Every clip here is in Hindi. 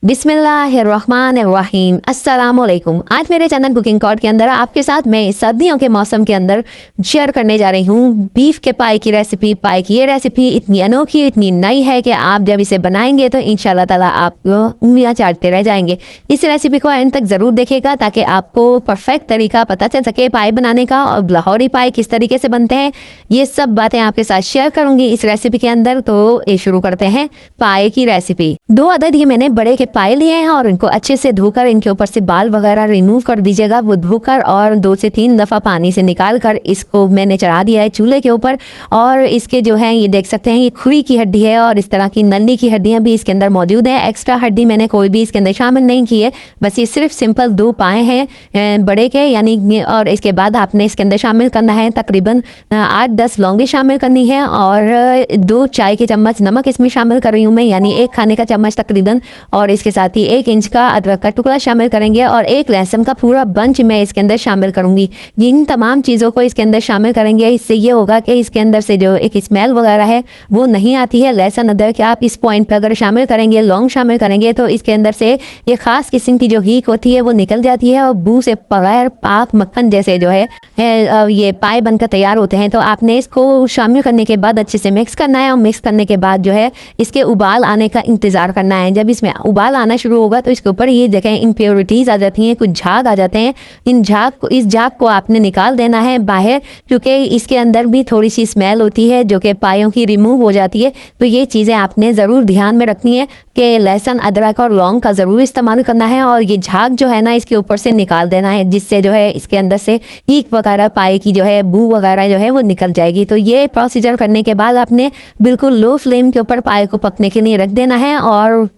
बिस्मिल्लाहिर्रहमानिर्रहीम। अस्सलाम वालेकुम। आज मेरे चैनल कुकिंग कॉर्ड के अंदर आपके साथ मैं सर्दियों के मौसम के अंदर शेयर करने जा रही हूँ बीफ के पाई की रेसिपी। पाई की ये रेसिपी इतनी अनोखी, इतनी नई है कि आप जब इसे बनाएंगे तो इंशाल्लाह ताला आप उंगलियां चाटते रह जाएंगे। इस रेसिपी को एंड तक ज़रूर देखिएगा ताकि आपको परफेक्ट तरीका पता चल सके पाई बनाने का, और लाहौरी पाई किस तरीके से बनते हैं ये सब बातें आपके साथ शेयर करूंगी इस रेसिपी के अंदर। तो ये शुरू करते हैं पाई की रेसिपी। 2 अदद ही मैंने बड़े के पाए लिए हैं और इनको अच्छे से धोकर इनके ऊपर से बाल वगैरह रिमूव कर दीजिएगा। वो धोकर और 2 से 3 दफ़ा पानी से निकाल कर इसको मैंने चढ़ा दिया है चूल्हे के ऊपर। और इसके जो है ये देख सकते हैं ये खुरी की हड्डी है और इस तरह की नली की हड्डियां भी इसके अंदर मौजूद है। एक्स्ट्रा हड्डी मैंने कोई भी इसके अंदर शामिल नहीं की है, बस ये सिर्फ सिंपल 2 पाए हैं बड़े के यानी। और इसके बाद आपने इसके अंदर शामिल करना है तकरीबन 8-10 लौंगे शामिल करनी है और 2 चाय के चम्मच नमक इसमें शामिल कर रही हूँ मैं, यानी 1 खाने का चम्मच तकरीबन। और इसके साथ ही 1 इंच का अदरक का टुकड़ा शामिल करेंगे और 1 लहसुन का पूरा बंच मैं इसके अंदर शामिल करूंगी। इन तमाम चीज़ों को इसके अंदर शामिल करेंगे। इससे ये होगा कि इसके अंदर से जो एक स्मेल वगैरह है वो नहीं आती है। लहसुन अदरक आप इस पॉइंट पर अगर शामिल करेंगे, लौंग शामिल करेंगे तो इसके अंदर से ये खास किस्म की जो हीक होती है वो निकल जाती है और बू से बगैर पाक मक्खन जैसे जो है ये पाए बनकर तैयार होते हैं। तो आपने इसको शामिल करने के बाद अच्छे से मिक्स करना है और मिक्स करने के बाद जो है इसके उबाल आने का इंतज़ार करना है। जब इसमें उबाल आना शुरू होगा तो इसके ऊपर ये देखें इम्प्योरिटीज़ आ जाती हैं, कुछ झाग आ जाते हैं। इस झाग को आपने निकाल देना है बाहर, क्योंकि इसके अंदर भी थोड़ी सी स्मेल होती है जो कि पायों की रिमूव हो जाती है। तो ये चीज़ें आपने ज़रूर ध्यान में रखनी है कि लहसुन अदरक और लौंग का ज़रूर इस्तेमाल करना है और ये झाग जो है ना इसके ऊपर से निकाल देना है, जिससे जो है इसके अंदर से हीक वगैरह पाए की जो है बू वगैरह जो है वो निकल जाएगी। तो ये प्रोसीजर करने के बाद आपने बिल्कुल लो फ्लेम के ऊपर पाए को पकने के लिए रख देना है और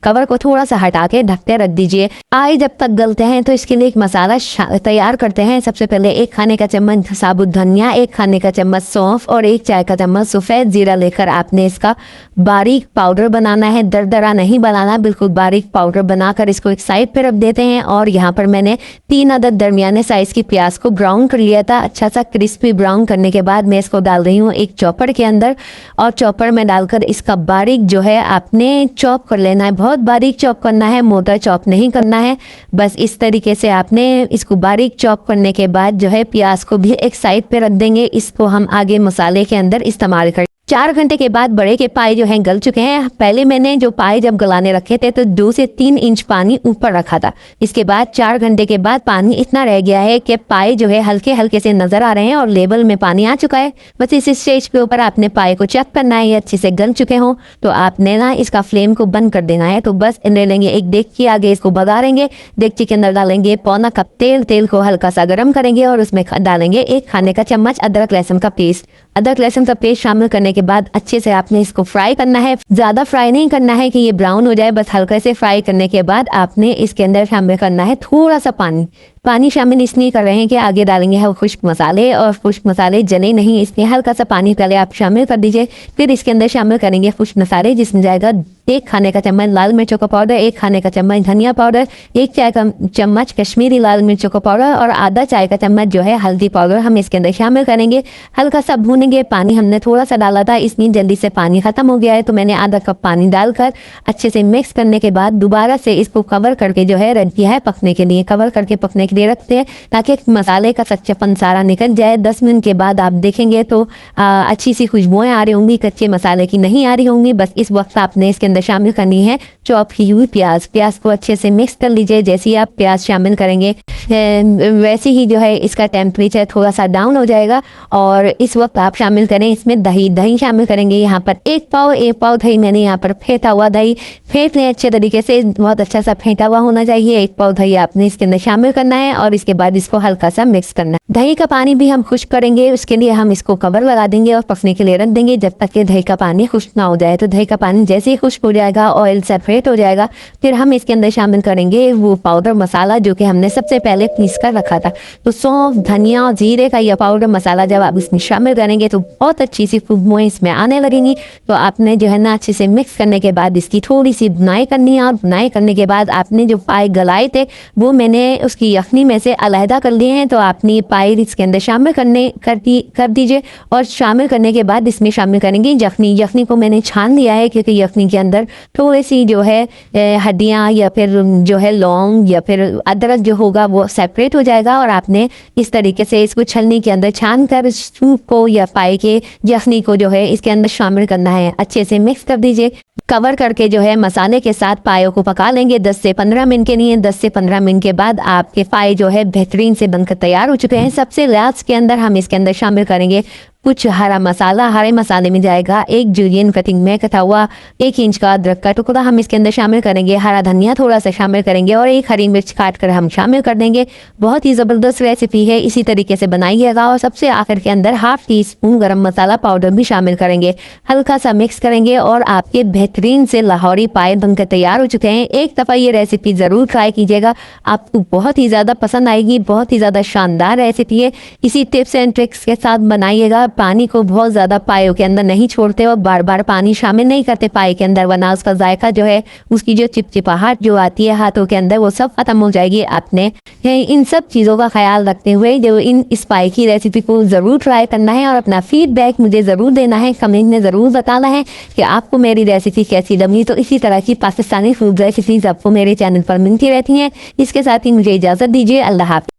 कवर को थोड़ा सा हटा के ढक के रख दीजिए। पाए जब तक गलते हैं तो इसके लिए एक मसाला तैयार करते हैं। सबसे पहले 1 खाने का चम्मच साबुत धनिया, 1 खाने का चम्मच सौंफ और 1 चाय का चम्मच सफ़ेद जीरा लेकर आपने इसका बारीक पाउडर बनाना है। दरदरा नहीं बनाना, बिल्कुल बारीक पाउडर बनाकर इसको एक साइड पे रख देते हैं। और यहाँ पर मैंने 3 अदद दरमियाने साइज की प्याज को ब्राउन कर लिया था। अच्छा सा क्रिस्पी ब्राउन करने के बाद मैं इसको डाल रही हूँ एक चॉपर के अंदर और चॉपर में डालकर इसका बारीक जो है आपने चॉप कर लेना है। बहुत बारीक चॉप करना है, मोटा चॉप नहीं करना है। बस इस तरीके से आपने इसको बारीक चॉप करने के बाद जो है प्याज को भी एक साइड पे रख देंगे। इसको हम आगे मसाले के अंदर इस्तेमाल करें। 4 घंटे के बाद बड़े के पाए जो हैं गल चुके हैं। पहले मैंने जो पाए जब गलाने रखे थे तो 2 से 3 इंच पानी ऊपर रखा था। इसके बाद 4 घंटे के बाद पानी इतना रह गया है कि पाए जो है हल्के हल्के से नजर आ रहे हैं और लेवल में पानी आ चुका है। बस इस स्टेज के ऊपर आपने पाए को चेक करना है, ये अच्छे से गल चुके हों तो आपने ना इसका फ्लेम को बंद कर देना है। तो बस ले लेंगे एक डेगची, आगे इसको भगारेंगे। डेगची के अंदर डालेंगे पौना कप तेल। तेल को हल्का सा गर्म करेंगे और उसमें डालेंगे 1 खाने का चम्मच अदरक लहसुन का पेस्ट। अदरक लहसुन का पेस्ट शामिल करने के बाद अच्छे से आपने इसको फ्राई करना है। ज़्यादा फ्राई नहीं करना है कि ये ब्राउन हो जाए, बस हल्का से फ्राई करने के बाद आपने इसके अंदर शामिल करना है थोड़ा सा पानी। पानी शामिल इसलिए कर रहे हैं कि आगे डालेंगे हम खुश्क मसाले और खुश्क मसाले जले नहीं, इसलिए हल्का सा पानी पहले आप शामिल कर दीजिए। फिर इसके अंदर शामिल करेंगे खुश्क मसाले, जिसमें जाएगा 1 खाने का चम्मच लाल मिर्चों का पाउडर, 1 खाने का चम्मच धनिया पाउडर, 1 चाय का चम्मच कश्मीरी लाल मिर्चों का पाउडर और आधा चाय का चम्मच जो है हल्दी पाउडर हम इसके अंदर शामिल करेंगे। हल्का सा भूनेंगे। पानी हमने थोड़ा सा डाला था, इसलिए जल्दी से पानी खत्म हो गया है तो मैंने आधा कप पानी डालकर अच्छे से मिक्स करने के बाद दोबारा से इसको कवर करके जो है रख दिया है पकने के लिए। कवर करके पकने के लिए रखते हैं ताकि मसाले का कच्चापन सारा निकल जाए। 10 मिनट के बाद आप देखेंगे तो अच्छी सी खुशबुएं आ रही होंगी, कच्चे मसाले की नहीं आ रही होंगी। बस इस वक्त आपने इसके अंदर शामिल करनी है चॉप की हुई प्याज। प्याज को अच्छे से मिक्स कर लीजिए। जैसे ही आप प्याज शामिल करेंगे वैसे ही जो है इसका टेम्परेचर थोड़ा सा डाउन हो जाएगा। और इस वक्त आप शामिल करें इसमें दही। दही शामिल करेंगे यहाँ पर 1 पाव दही मैंने यहाँ पर फेंटा हुआ दही फेंट लें अच्छे तरीके से, बहुत अच्छा सा फेंटा हुआ होना चाहिए। 1 पाव दही आपने इसके अंदर शामिल करना है और इसके बाद इसको हल्का सा मिक्स करना है। दही का पानी भी हम खुश्क करेंगे, उसके लिए हम इसको कवर लगा देंगे और पकने के लिए रख देंगे जब तक कि दही का पानी खुश्क ना हो जाए। तो दही का पानी जैसे ही खुश्क हो जाएगा, ऑयल सेपरेट हो जाएगा, फिर हम इसके अंदर शामिल करेंगे वो पाउडर मसाला जो कि हमने सबसे पहले पीस कर रखा था। तो सौंफ, धनिया और जीरे का यह पाउडर मसाला जब आप इसमें शामिल करेंगे तो बहुत अच्छी सी खुशबुएं इसमें आने लगेंगी। तो आपने जो है ना अच्छे से मिक्स करने के बाद इसकी थोड़ी सी बुनाई करनी है और बुनाई करने के बाद आपने जो पाए गलाए थे वो मैंने उसकी यखनी में से अलहदा कर लिए हैं। तो आपने पाए इसके अंदर शामिल कर दीजिए और शामिल करने के बाद इसमें शामिल करेंगे यखनी। यखनी को मैंने छान लिया है क्योंकि यखनी के अंदर थोड़ी सी जो है हड्डियाँ या फिर जो है लौंग या फिर अदरक जो होगा वो सेपरेट हो जाएगा। और आपने इस तरीके से इसको छलनी के अंदर छान कर सूप को या पाए के यखनी को जो है इसके अंदर शामिल करना है। अच्छे से मिक्स कर दीजिए। कवर करके जो है मसाले के साथ पायों को पका लेंगे 10 से 15 मिनट के लिए। 10 से 15 मिनट के बाद आपके पाए जो है बेहतरीन से बनकर तैयार हो चुके हैं। सबसे लास्ट के अंदर हम इसके अंदर शामिल करेंगे कुछ हरा मसाला। हरे मसाले में जाएगा 1 जुलियन कटिंग में कटा हुआ 1 इंच का अदरक का टुकड़ा हम इसके अंदर शामिल करेंगे। हरा धनिया थोड़ा सा शामिल करेंगे और 1 हरी मिर्च काट कर हम शामिल कर देंगे। बहुत ही ज़बरदस्त रेसिपी है, इसी तरीके से बनाइएगा। और सबसे आखिर के अंदर ½ टीस्पून गरम मसाला पाउडर भी शामिल करेंगे। हल्का सा मिक्स करेंगे और आपके बेहतरीन से लाहौरी पाए बनकर तैयार हो चुके हैं। एक दफ़ा ये रेसिपी ज़रूर ट्राई कीजिएगा, आपको बहुत ही ज़्यादा पसंद आएगी। बहुत ही ज़्यादा शानदार रेसिपी है। इसी टिप्स एंड ट्रिक्स के साथ बनाइएगा। पानी को बहुत ज़्यादा पायों के अंदर नहीं छोड़ते और बार बार पानी शामिल नहीं करते पाए के अंदर, वरना उसका जायका जो है, उसकी जो चिपचिपाहट जो आती है हाथों के अंदर, वो सब खत्म हो जाएगी। आपने इन सब चीज़ों का ख्याल रखते हुए जो इस पाए की रेसिपी को ज़रूर ट्राई करना है और अपना फीडबैक मुझे ज़रूर देना है। कमेंट में ज़रूर बताना है कि आपको मेरी रेसिपी कैसी लगी। तो इसी तरह की पाकिस्तानी फूड रेसिपीज़ आपको मेरे चैनल पर मिलती रहती हैं। इसके साथ ही मुझे इजाज़त दीजिए। अल्लाह हाफ़िज़।